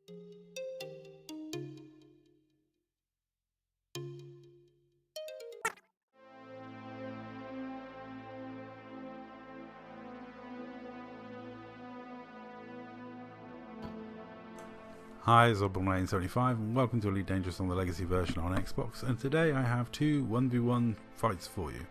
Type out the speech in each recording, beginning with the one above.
Hi, it's Cobra Mk4 and welcome to Elite Dangerous on the Legacy version on Xbox, and today I have two 1v1 fights for you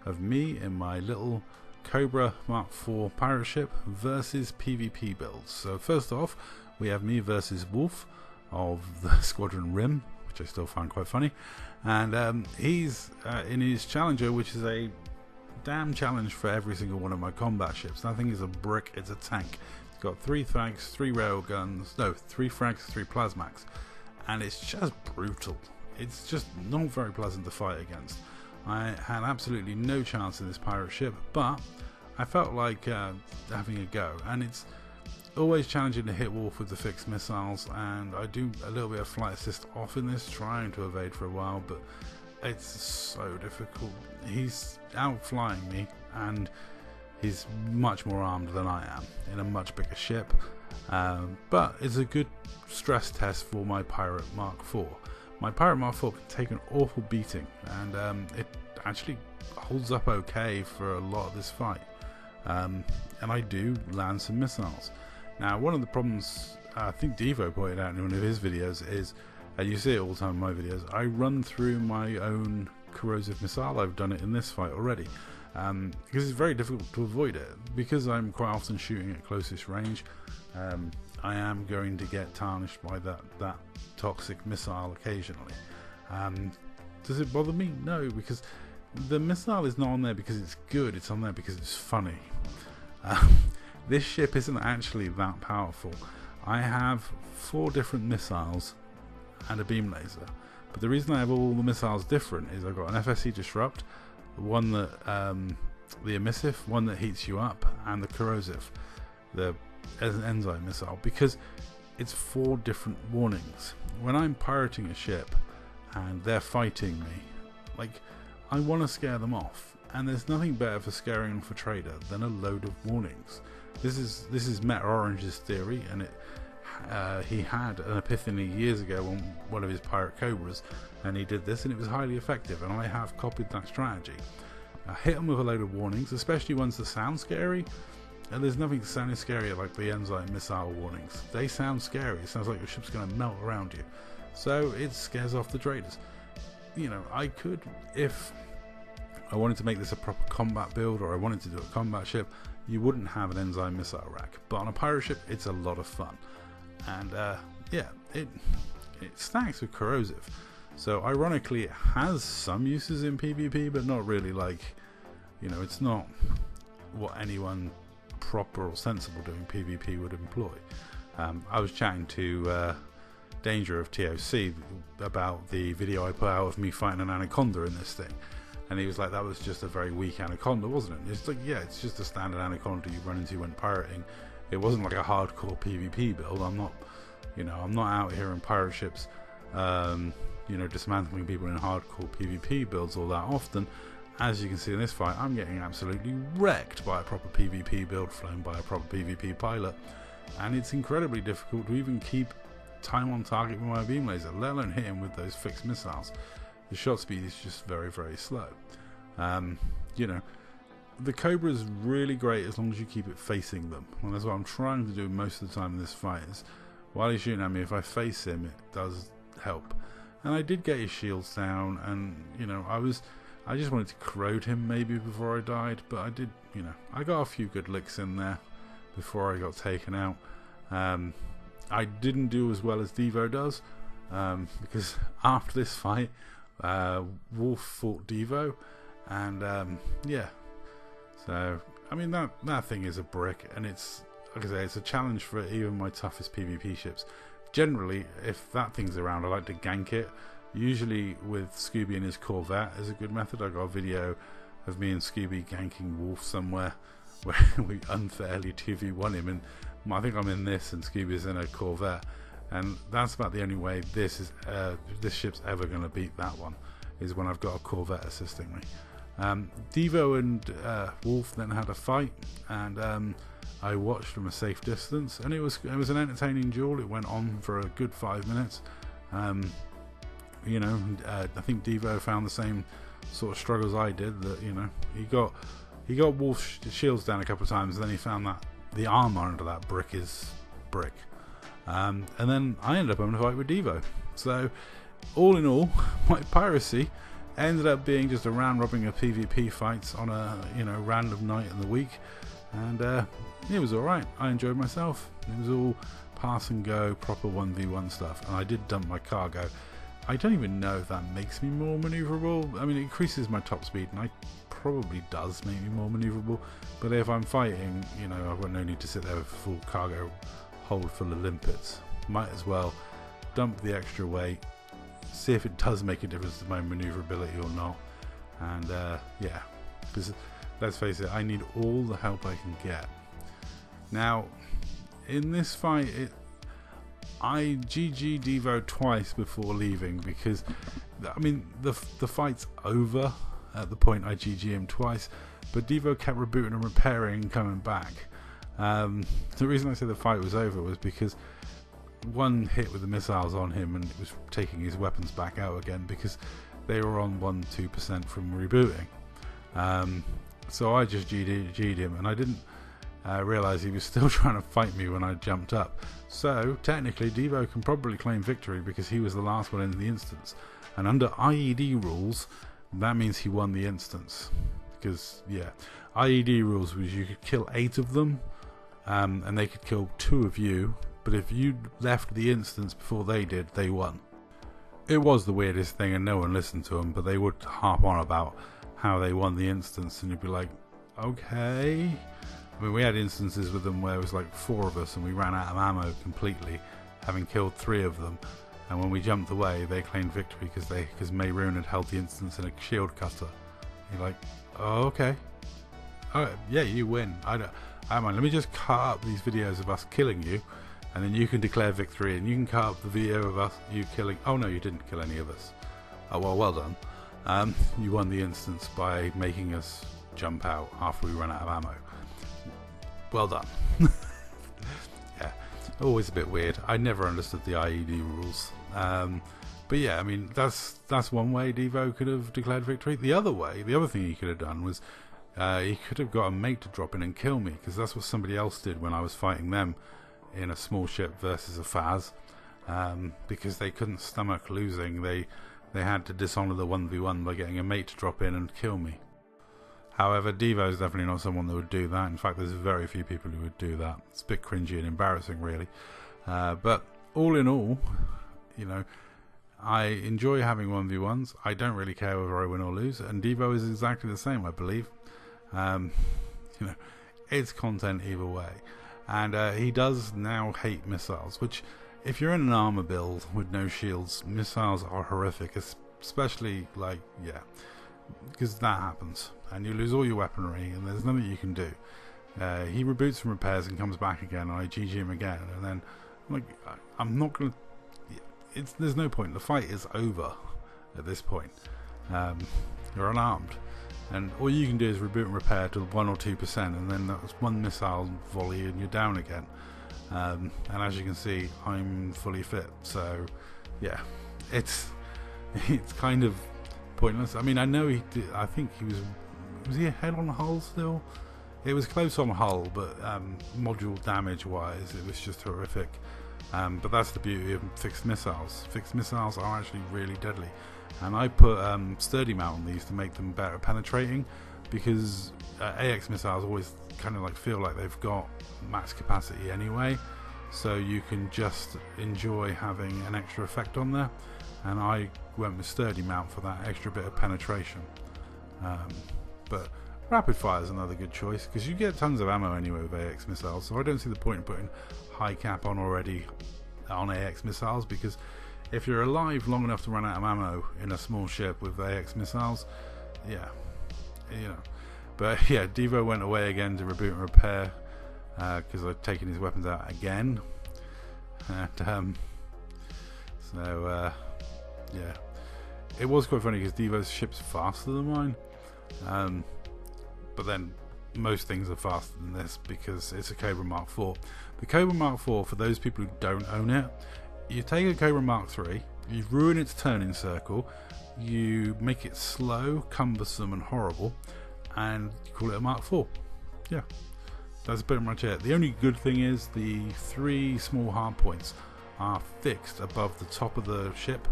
of me in my little Cobra Mk4 pirate ship versus PvP builds. So first off, we have me versus Wolf of the Squadron Rim, which I still find quite funny, and he's in his Challenger, which is a damn challenge for every single one of my combat ships. That thing is a brick, it's a tank. Got 3 frags, 3 railguns, no, 3 frags, 3 plasmax, and it's just brutal. It's just not very pleasant to fight against. I had absolutely no chance in this pirate ship, but I felt like having a go, and it's always challenging to hit Wolf with the fixed missiles, and I do a little bit of flight assist off in this, trying to evade for a while, but it's so difficult. He's out flying me, and he's much more armed than I am in a much bigger ship, but it's a good stress test for my Pirate Mk4. My Pirate Mk4 can take an awful beating, and it actually holds up okay for a lot of this fight, and I do land some missiles. Now, one of the problems I think Devo pointed out in one of his videos is, and you see it all the time in my videos, I run through my own corrosive missile. I've done it in this fight already. Because it's very difficult to avoid it. Because I'm quite often shooting at closest range, I am going to get tarnished by that toxic missile occasionally. Does it bother me? No, because the missile is not on there because it's good, it's on there because it's funny. This ship isn't actually that powerful. I have 4 different missiles and a beam laser, but the reason I have all the missiles different is I've got an FSC disrupt, one that the emissive, one that heats you up, and the corrosive, the enzyme missile, because it's 4 different warnings. When I'm pirating a ship and they're fighting me, like, I want to scare them off, and there's nothing better for scaring off a trader than a load of warnings. This is Meta Orange's theory, and he had an epiphany years ago on one of his pirate Cobras, and he did this, and it was highly effective, and I have copied that strategy. Hit them with a load of warnings, especially ones that sound scary, and there's nothing sounding scarier like the enzyme missile warnings. They sound scary. It sounds like your ship's going to melt around you, so it scares off the traders. You know, I could, if I wanted to make this a proper combat build, or I wanted to do a combat ship, you wouldn't have an enzyme missile rack, but on a pirate ship it's a lot of fun. And yeah, it stacks with corrosive, so ironically it has some uses in PvP, but not really, like, you know, it's not what anyone proper or sensible doing PvP would employ. I was chatting to Danger of TOC about the video I put out of me fighting an anaconda in this thing, and he was like, that was just a very weak anaconda, wasn't it? And it's like, yeah, it's just a standard anaconda you run into when pirating. It wasn't like a hardcore PvP build. I'm not out here in pirate ships, dismantling people in hardcore PvP builds all that often. As you can see in this fight, I'm getting absolutely wrecked by a proper PvP build flown by a proper PvP pilot, and it's incredibly difficult to even keep time on target with my beam laser, let alone hit him with those fixed missiles. The shot speed is just very, very slow. The Cobra is really great as long as you keep it facing them, and that's what I'm trying to do most of the time in this fight. Is while he's shooting at me, if I face him, it does help. And I did get his shields down, and I just wanted to corrode him maybe before I died, but I did, I got a few good licks in there before I got taken out. I didn't do as well as Devo does, because after this fight, Wolf fought Devo, and yeah. So, I mean, that thing is a brick, and it's, like I say, it's a challenge for even my toughest PvP ships. Generally, if that thing's around, I like to gank it. Usually with Scooby and his Corvette is a good method. I got a video of me and Scooby ganking Wolf somewhere where we unfairly 2v1 him, and I think I'm in this and Scooby's in a Corvette, and that's about the only way this ship's ever going to beat that one, is when I've got a Corvette assisting me. Devo and Wolf then had a fight, and I watched from a safe distance, and it was an entertaining duel. It went on for a good 5 minutes. I think Devo found the same sort of struggles I did. That he got Wolf's shields down a couple of times, and then he found that the armor under that brick is brick. And then I ended up having a fight with Devo. So all in all, my Piracy ended up being just a round robin of PvP fights on a random night in the week, and it was alright. I enjoyed myself. It was all pass and go, proper 1v1 stuff, and I did dump my cargo. I don't even know if that makes me more maneuverable. I mean, it increases my top speed, and it probably does make me more maneuverable, but if I'm fighting, I've got no need to sit there with a full cargo hold full of limpets. Might as well dump the extra weight, see if it does make a difference to my maneuverability or not. And yeah, because let's face it, I need all the help I can get. Now in this fight, I GG'd Devo twice before leaving, because I mean the fight's over at the point I GG him twice, but Devo kept rebooting and repairing and coming back. The reason I say the fight was over was because one hit with the missiles on him, and it was taking his weapons back out again because they were on 1-2% from rebooting. So I just GG'd him, and I didn't realise he was still trying to fight me when I jumped up. So technically Devo can probably claim victory because he was the last one in the instance, and under IED rules that means he won the instance. Because yeah, IED rules was you could kill 8 of them, and they could kill 2 of you, but if you left the instance before they did, they won. It was the weirdest thing, and no one listened to them, but they would harp on about how they won the instance, and you'd be like, okay. I mean, we had instances with them where it was like 4 of us and we ran out of ammo completely, having killed 3 of them, and when we jumped away they claimed victory because Mayroon had held the instance in a shield cutter. You're like, oh, okay, alright, yeah, you win. I don't mind, let me just cut up these videos of us killing you, and then you can declare victory, and you can cut up the video of us you killing. Oh no, you didn't kill any of us. Oh well done. You won the instance by making us jump out after we ran out of ammo. Well done. Yeah, always a bit weird. I never understood the IED rules. But yeah, I mean, that's one way Devo could have declared victory. The other thing he could have done was he could have got a mate to drop in and kill me, because that's what somebody else did when I was fighting them in a small ship versus a Faz. Because they couldn't stomach losing, they had to dishonour the 1v1 by getting a mate to drop in and kill me. However, Devo is definitely not someone that would do that. In fact, there's very few people who would do that. It's a bit cringy and embarrassing, really. But all in all, I enjoy having 1v1s. I don't really care whether I win or lose, and Devo is exactly the same, I believe. It's content either way. And he does now hate missiles, which, if you're in an armor build with no shields, missiles are horrific, especially, because that happens, and you lose all your weaponry, and there's nothing you can do. He reboots and repairs and comes back again, and I GG him again, and then I'm not gonna. There's no point. The fight is over at this point. You're unarmed, and all you can do is reboot and repair to 1 or 2%, and then that's one missile volley and you're down again. And as you can see, I'm fully fit, so yeah, it's kind of pointless. I mean, I know he did, I think he was he ahead on hull still? It was close on hull, but module damage wise it was just horrific. But that's the beauty of fixed missiles. Fixed missiles are actually really deadly, and I put sturdy mount on these to make them better penetrating, because AX missiles always kind of feel like they've got max capacity anyway, so you can just enjoy having an extra effect on there, and I went with sturdy mount for that extra bit of penetration. But rapid fire is another good choice, because you get tons of ammo anyway with AX missiles, so I don't see the point in putting high cap on already on AX missiles, because if you're alive long enough to run out of ammo in a small ship with AX missiles, yeah, But yeah, Devo went away again to reboot and repair, because I'd taken his weapons out again, and yeah, it was quite funny because Devo's ship's faster than mine, But then most things are faster than this because it's a Cobra Mk4. The Cobra Mk4, for those people who don't own it, you take a Cobra Mk3, you ruin its turning circle, you make it slow, cumbersome and horrible, and you call it a Mk4. Yeah, that's pretty much it. The only good thing is the 3 small hard points are fixed above the top of the ship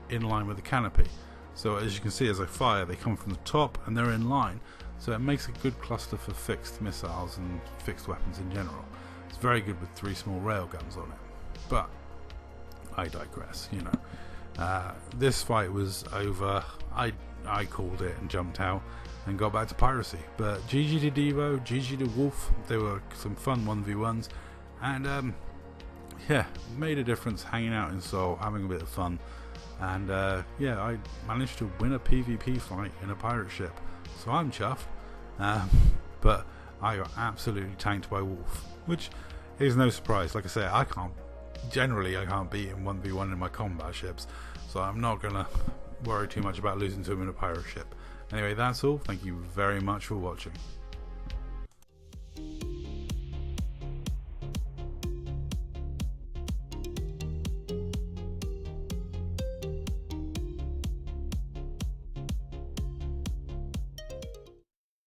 in line with the canopy. So as you can see, as I fire, they come from the top and they're in line. So it makes a good cluster for fixed missiles and fixed weapons in general. It's very good with 3 small railguns on it. But I digress, you know. This fight was over. I called it and jumped out and got back to Piracy. But GG to Devo, GG to Wolf. They were some fun 1v1s. And yeah, made a difference hanging out in Seoul, having a bit of fun. And yeah, I managed to win a PvP fight in a pirate ship. So I'm chuffed. But I got absolutely tanked by Wolf, which is no surprise. Like I say, I can't beat him 1v1 in my combat ships, so I'm not gonna worry too much about losing to him in a pirate ship. Anyway, that's all. Thank you very much for watching.